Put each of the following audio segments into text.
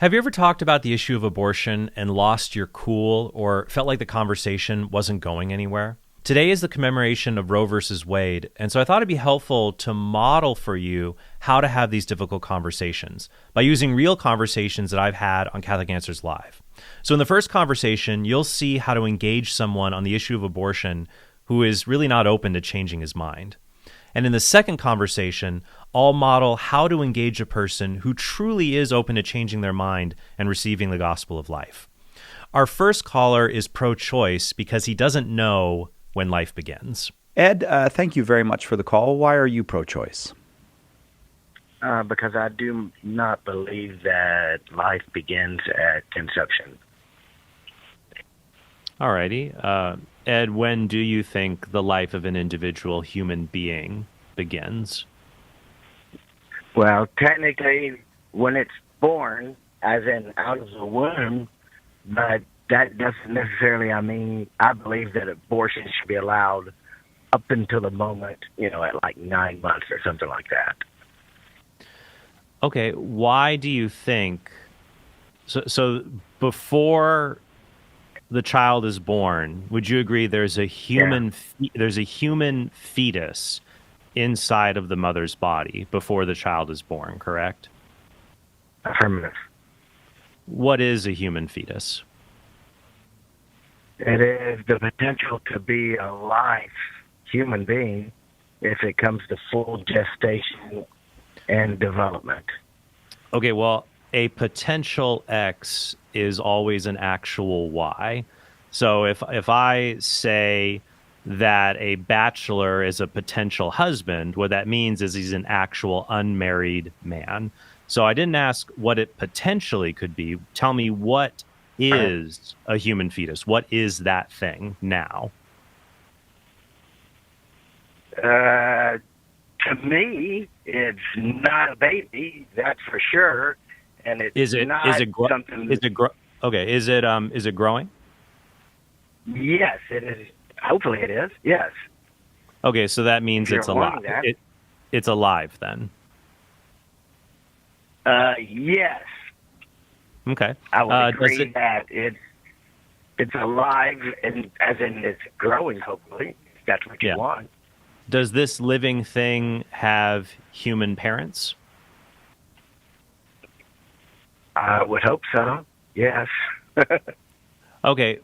Have you ever talked about the issue of abortion and lost your cool or felt like the conversation wasn't going anywhere? Today is the commemoration of Roe versus Wade, and so I thought it'd be helpful to model for you how to have these difficult conversations by using real conversations that I've had on Catholic Answers Live. So in the first conversation, you'll see how to engage someone on the issue of abortion who is really not open to changing his mind. And in the second conversation, I'll model how to engage a person who truly is open to changing their mind and receiving the gospel of life. Our first caller is pro-choice because he doesn't know when life begins. Ed, thank you very much for the call. Why are you pro-choice? Because I do not believe that life begins at conception. All righty. Ed, when do you think the life of an individual human being begins? Well, technically, when it's born, as in out of the womb, but that doesn't necessarily, I believe that abortion should be allowed up until the moment, at like 9 months or something like that. Okay, why do you think, so before the child is born, would you agree there's a human fetus inside of the mother's body before the child is born, correct? Affirmative. What is a human fetus? It is the potential to be a live human being if it comes to full gestation and development. Okay, well, a potential X is always an actual Y. So if I say that a bachelor is a potential husband, what that means is he's an actual unmarried man. So I didn't ask what it potentially could be. Tell me, what is a human fetus? What is that thing now? To me, it's not a baby, that's for sure. And it's not something. Okay, is it growing? Yes, it is. Hopefully it is. Yes. Okay, so that means it's alive. It's alive then. Yes. Okay. I would agree that it's alive, and as in it's growing. Hopefully, if that's what you want. Does this living thing have human parents? I would hope so. Yes. Okay.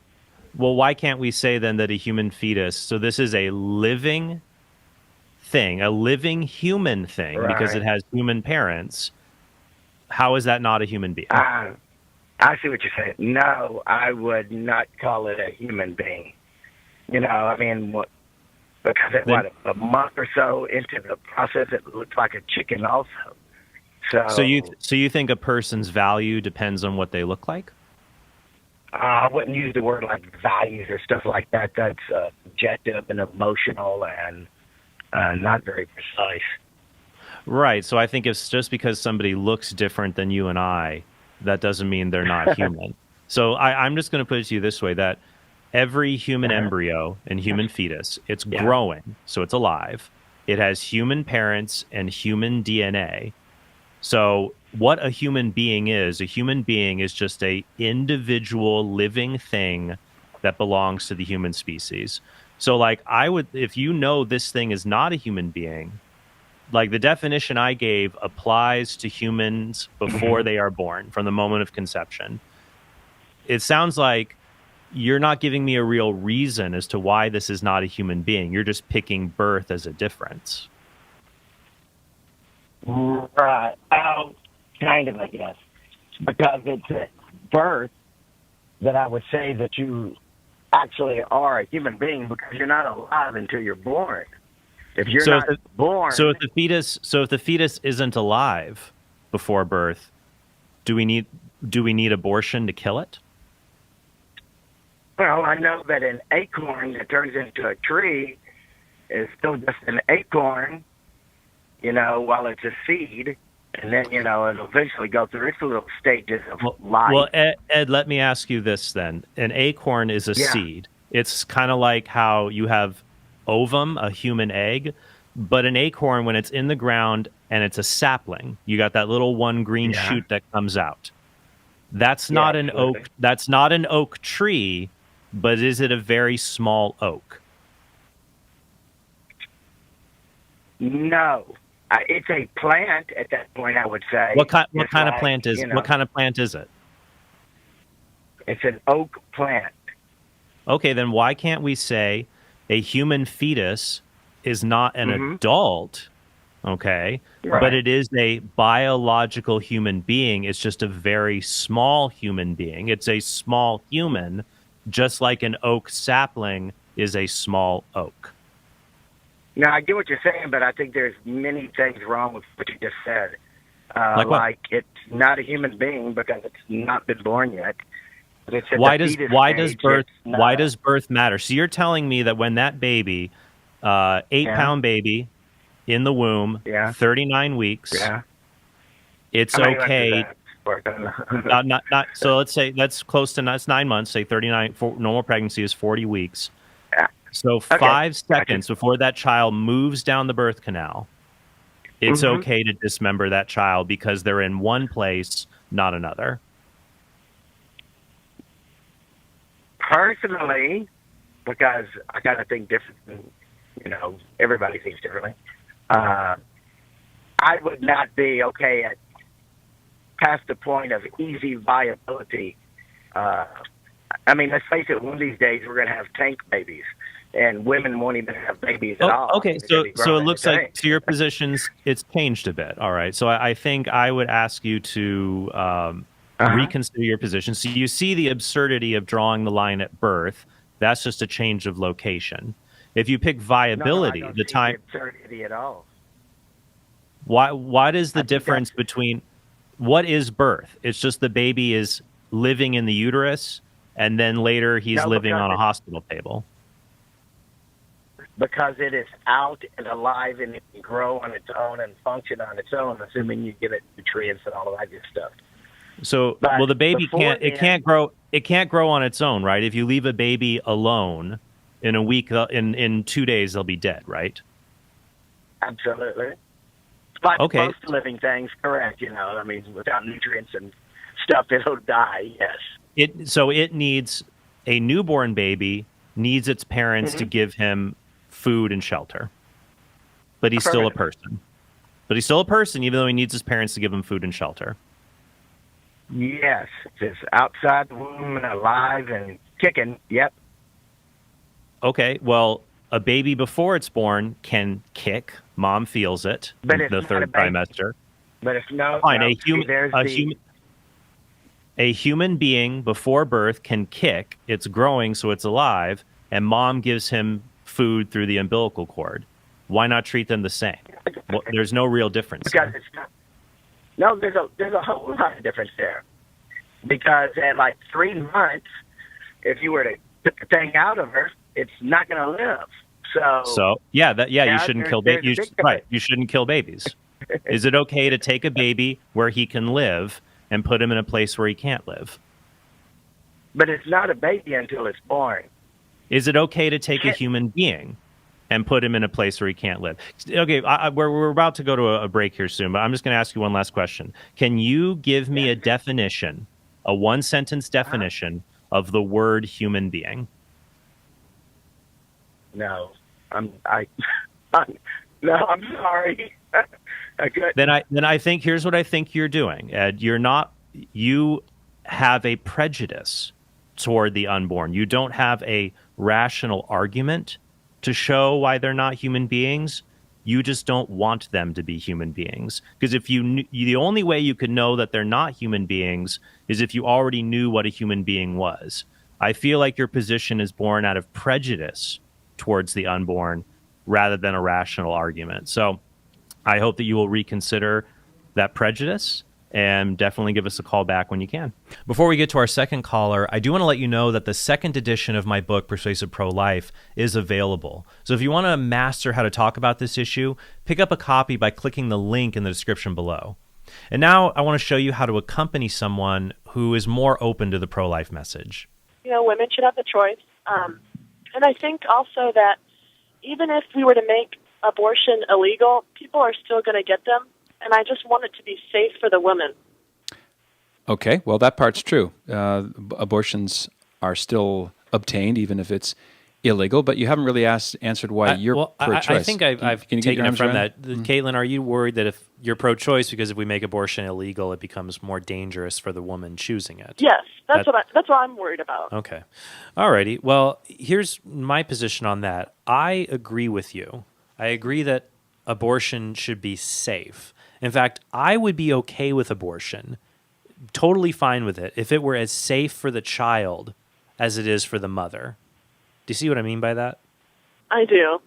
Well, why can't we say then that a human fetus, so this is a living thing, a living human thing, right, because it has human parents. How is that not a human being? I see what you're saying. No, I would not call it a human being. Because a month or so into the process, it looks like a chicken also. So you think a person's value depends on what they look like? I wouldn't use the word like values or stuff like that. That's subjective and emotional and not very precise. Right. So I think it's just because somebody looks different than you and I, that doesn't mean they're not human. So I'm just going to put it to you this way, that every human embryo and human fetus, it's growing, so it's alive. It has human parents and human DNA. So what a human being is just a individual living thing that belongs to the human species. So like if you know this thing is not a human being, like the definition I gave applies to humans before they are born, from the moment of conception. It sounds like you're not giving me a real reason as to why this is not a human being. You're just picking birth as a difference. Right. Kind of, I guess. Because it's at birth that I would say that you actually are a human being, because you're not alive until you're born. If you're not born... So if the fetus isn't alive before birth, do we need abortion to kill it? Well, I know that an acorn that turns into a tree is still just an acorn, while it's a seed. And then, it'll eventually go through its little stages of life. Well, Ed, let me ask you this then. An acorn is a seed. It's kind of like how you have ovum, a human egg, but an acorn, when it's in the ground and it's a sapling, you got that little one green shoot that comes out. That's Yeah, not an absolutely. oak. That's not an oak tree, but is it a very small oak? No, it's a plant at that point. I would say, What just kind of like plant is what kind of plant is it? it's an oak plant. Okay, then why can't we say a human fetus is not an Hmm. adult, okay, but Right. it is a biological human being. It's just a very small human being. It's a small human, just like an oak sapling is a small oak. Now I get what you're saying, but I think there's many things wrong with what you just said. Like what? Like it's not a human being because it's not been born yet. But it's at the fetus stage. It's Why not. does birth matter? So you're telling me that when that baby, 8 Yeah. pound baby in the womb, Yeah. 39 weeks, Yeah. it's How many months is okay. that? Work? I don't know. Not. So let's say that's close to that's 9 months. Say 39. Normal pregnancy is 40 weeks. Yeah. So Okay. 5 seconds Gotcha. before that child moves down the birth canal, it's Hmm. okay to dismember that child because they're in one place, not another. Personally, because I kind of think different. Everybody thinks differently. Uh, I would not be okay at past the point of easy viability. Uh, I mean, let's face it. One of these days, we're going to have tank babies, and women won't even have babies at Oh, all. okay. They're going to be So it growing in the looks like tank. your positions it's changed a bit. All right. So I think I would ask you to Uh huh. reconsider your position. So you see the absurdity of drawing the line at birth. That's just a change of location. If you pick No, I viability, don't the see the time absurdity at all. what is the I think that's difference between what is birth? It's just the baby is living in the uterus and then later he's no, living because on a it's hospital table. because it is out and alive and it can grow on its own and function on its own, assuming you give it nutrients and all of that good stuff. So, well, But the baby before then, it can't grow on its own, right? If you leave a baby alone in a week, in 2 days, they'll be dead, right? absolutely. Like Okay. most living things, correct. I mean, without nutrients and stuff, it'll die. Yes. It needs a newborn baby needs its parents to Hmm. give him food and shelter, but he's still a Affirmative. person. But he's still a person, even though he needs his parents to give him food and shelter. Yes, it's outside the womb and alive and kicking. Yep. Okay, well, a baby before it's born can kick. Mom feels it But in it's the not a third baby. trimester. But if no, Fine, no. See, there's the. a human being before birth can kick. It's growing, so it's alive, and mom gives him food through the umbilical cord. Why not treat them the same? Well, there's no real difference Because there. it's not. No, there's a whole lot of difference there. Because at like 3 months, if you were to put the thing out of her, it's not going to live. So So yeah, you yeah, shouldn't there's kill there's a big right. difference. You shouldn't kill babies. Is it okay to take a baby where he can live and put him in a place where he can't live? But it's not a baby until it's born. Is it okay to take a Can't, human being and put him in a place where he can't live? Okay, we're about to go to a break here soon, but I'm just going to ask you one last question. Can you give me yeah. a definition, a one sentence Uh-huh. definition of the word human being? No, I, no, I'm sorry. I couldn't. Then I think here's what I think you're doing, Ed. You have a prejudice toward the unborn. You don't have a rational argument to show why they're not human beings. You just don't want them to be human beings. Because the only way you could know that they're not human beings is if you already knew what a human being was. I feel like your position is born out of prejudice towards the unborn rather than a rational argument. So I hope that you will reconsider that prejudice and definitely give us a call back when you can. Before we get to our second caller, I do want to let you know that the second edition of my book, Persuasive Pro-Life, is available. So if you want to master how to talk about this issue, pick up a copy by clicking the link in the description below. And now I want to show you how to accompany someone who is more open to the pro-life message. Women should have the choice. And I think also that even if we were to make abortion illegal, people are still going to get them. And I just want it to be safe for the women. Okay, well, that part's true. Abortions are still obtained, even if it's illegal, but you haven't really answered why you're pro-choice. I think I've Can you get taken your it arms from around that. Caitlin, are you worried that if you're pro-choice because if we make abortion illegal, it becomes more dangerous for the woman choosing it? Yes, that's what I'm worried about. Okay. All righty. Well, here's my position on that. I agree with you. I agree that abortion should be safe. In fact, I would be okay with abortion, totally fine with it, if it were as safe for the child as it is for the mother. Do you see what I mean by that? I do.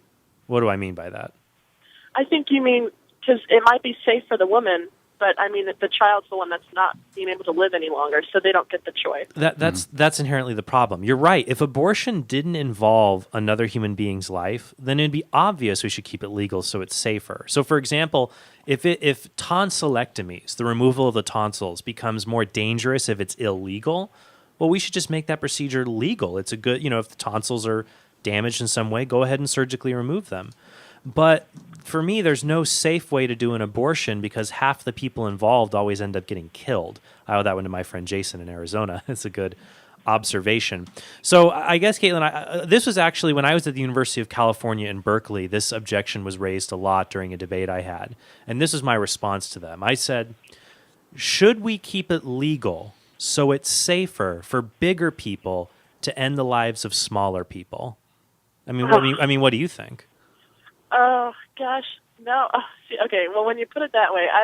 What do I mean by that? I think you mean because it might be safe for the woman, but I mean the child's the one that's not being able to live any longer, so they don't get the choice. That's inherently the problem. You're right. If abortion didn't involve another human being's life, then it'd be obvious we should keep it legal so it's safer. So, for example, if tonsillectomies, the removal of the tonsils, becomes more dangerous if it's illegal, well, we should just make that procedure legal. It's a good, if the tonsils are damaged in some way, go ahead and surgically remove them. But for me, there's no safe way to do an abortion because half the people involved always end up getting killed. I owe that one to my friend Jason in Arizona. It's a good observation. So I guess, Caitlin, this was actually when I was at the University of California in Berkeley, this objection was raised a lot during a debate I had. And this is my response to them. I said, should we keep it legal so it's safer for bigger people to end the lives of smaller people? I mean, what do you think? Oh gosh, no. Okay, well, when you put it that way, I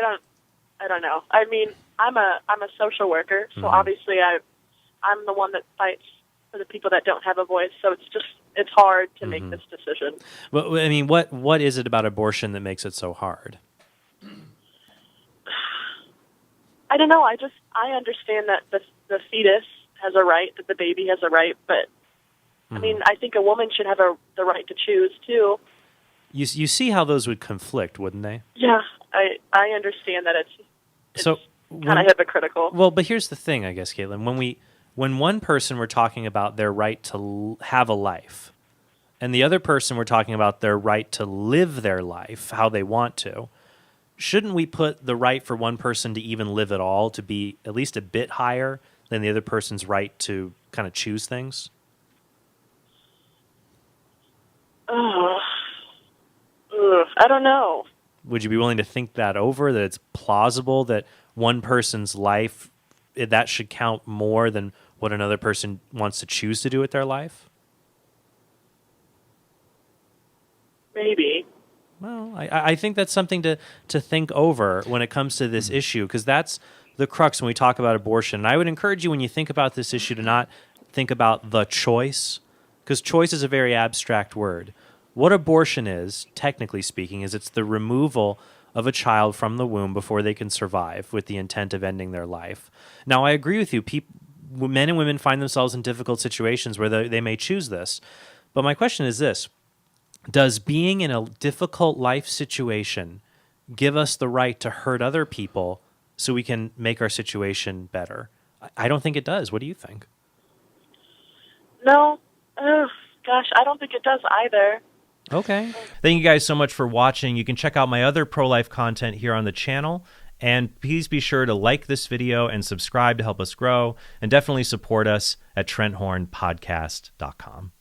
don't know. I mean, I'm a social worker, so obviously I'm the one that fights for the people that don't have a voice. So it's hard to make this decision. Well, I mean, what is it about abortion that makes it so hard? I don't know. I understand that the fetus has a right, that the baby has a right, but I mean, I think a woman should have the right to choose too. You see how those would conflict, wouldn't they? Yeah, I understand that it's so kind of hypocritical. Well, but here's the thing, I guess, Caitlin. When one person we're talking about their right to have a life, and the other person we're talking about their right to live their life how they want to, shouldn't we put the right for one person to even live at all to be at least a bit higher than the other person's right to kind of choose things? I don't know. Would you be willing to think that over, that it's plausible that one person's life, that should count more than what another person wants to choose to do with their life? Maybe. Well, I think that's something to think over when it comes to this issue, because that's the crux when we talk about abortion. And I would encourage you, when you think about this issue, to not think about the choice, because choice is a very abstract word. What abortion is, technically speaking, is it's the removal of a child from the womb before they can survive with the intent of ending their life. Now, I agree with you. Men and women find themselves in difficult situations where they may choose this. But my question is this. Does being in a difficult life situation give us the right to hurt other people so we can make our situation better? I don't think it does. What do you think? No. Gosh, I don't think it does either. Okay. Thank you guys so much for watching. You can check out my other pro-life content here on the channel. And please be sure to like this video and subscribe to help us grow. And definitely support us at TrentHornPodcast.com.